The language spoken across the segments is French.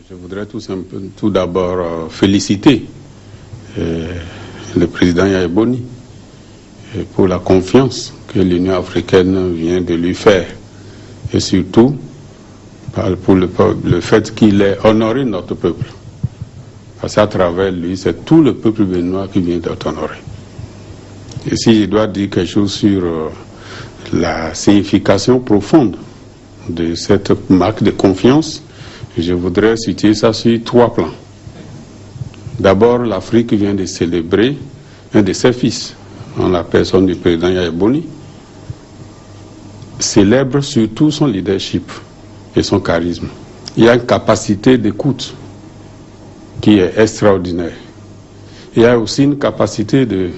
Je voudrais tout d'abord féliciter le président Yaya Boni pour la confiance que l'Union africaine vient de lui faire et surtout pour le fait qu'il ait honoré notre peuple. Parce qu'à travers lui, c'est tout le peuple béninois qui vient d'être honoré. Et si je dois dire quelque chose sur la signification profonde de cette marque de confiance, je voudrais citer ça sur 3 plans. D'abord, l'Afrique vient de célébrer un de ses fils, en la personne du président Yaya Boni, célèbre surtout son leadership et son charisme. Il y a une capacité d'écoute qui est extraordinaire. Il y a aussi une capacité de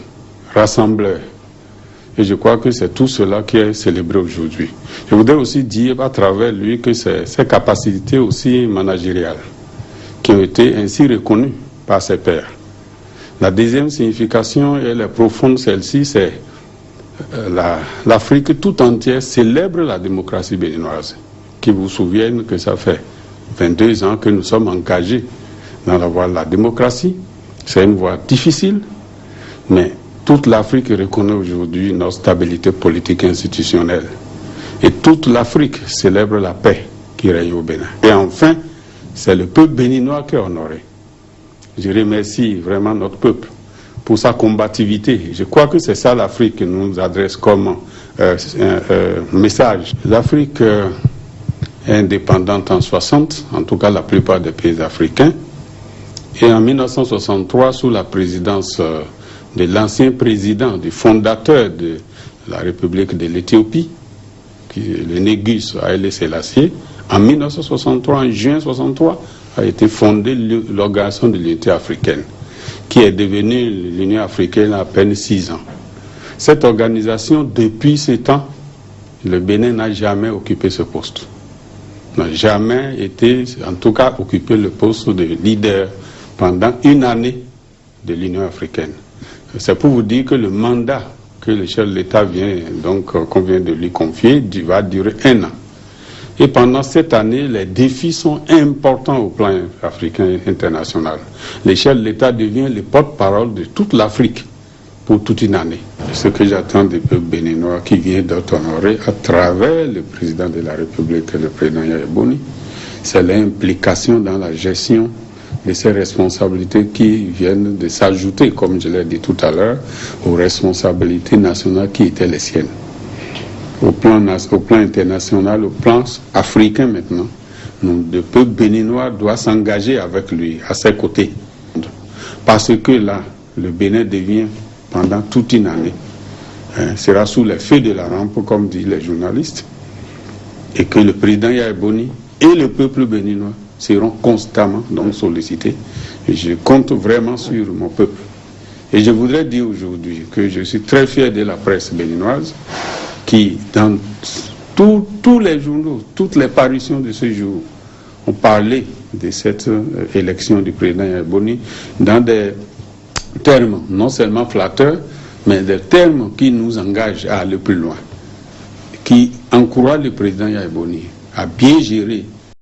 rassembleur. Et je crois que c'est tout cela qui est célébré aujourd'hui. Je voudrais aussi dire à travers lui que c'est ses capacités aussi managériales qui ont été ainsi reconnues par ses pairs. La deuxième signification, elle est profonde, celle-ci, c'est l'Afrique tout entière célèbre la démocratie béninoise. Qui vous souviennent que ça fait 22 ans que nous sommes engagés dans la voie de la démocratie. C'est une voie difficile, mais toute l'Afrique reconnaît aujourd'hui notre stabilité politique et institutionnelle. Et toute l'Afrique célèbre la paix qui règne au Bénin. Et enfin, c'est le peuple béninois qui est honoré. Je remercie vraiment notre peuple pour sa combativité. Je crois que c'est ça l'Afrique qui nous adresse comme message. L'Afrique est indépendante en 60, en tout cas la plupart des pays africains. Et en 1963, sous la présidence de l'ancien président, du fondateur de la République de l'Éthiopie, le Négus Haïlé Sélassié, en 1963, en juin 1963, a été fondée l'Organisation de l'Unité africaine, qui est devenue l'Union africaine à peine 6 ans. Cette organisation, depuis ce temps, le Bénin n'a jamais occupé ce poste. N'a jamais été, en tout cas, occupé le poste de leader pendant une année de l'Union africaine. C'est pour vous dire que le mandat que le chef de l'État qu'on vient de lui confier, va durer 1 an. Et pendant cette année, les défis sont importants au plan africain et international. Le chef de l'État devient le porte-parole de toute l'Afrique pour toute une année. Ce que j'attends du peuple béninois qui vient d'être honoré à travers le président de la République, le président Yaya Boni, c'est l'implication dans la gestion de ces responsabilités qui viennent de s'ajouter, comme je l'ai dit tout à l'heure, aux responsabilités nationales qui étaient les siennes. Au plan international, au plan africain maintenant, le peuple béninois doit s'engager avec lui, à ses côtés. Parce que là, le Bénin devient, pendant toute une année, sera sous les feux de la rampe, comme disent les journalistes, et que le président Yaya Boni et le peuple béninois seront constamment donc sollicités. Et je compte vraiment sur mon peuple. Et je voudrais dire aujourd'hui que je suis très fier de la presse béninoise qui, dans tous les journaux, toutes les parutions de ce jour, ont parlé de cette élection du président Yaya Boni dans des termes non seulement flatteurs, mais des termes qui nous engagent à aller plus loin, qui encouragent le président Yaya Boni à bien gérer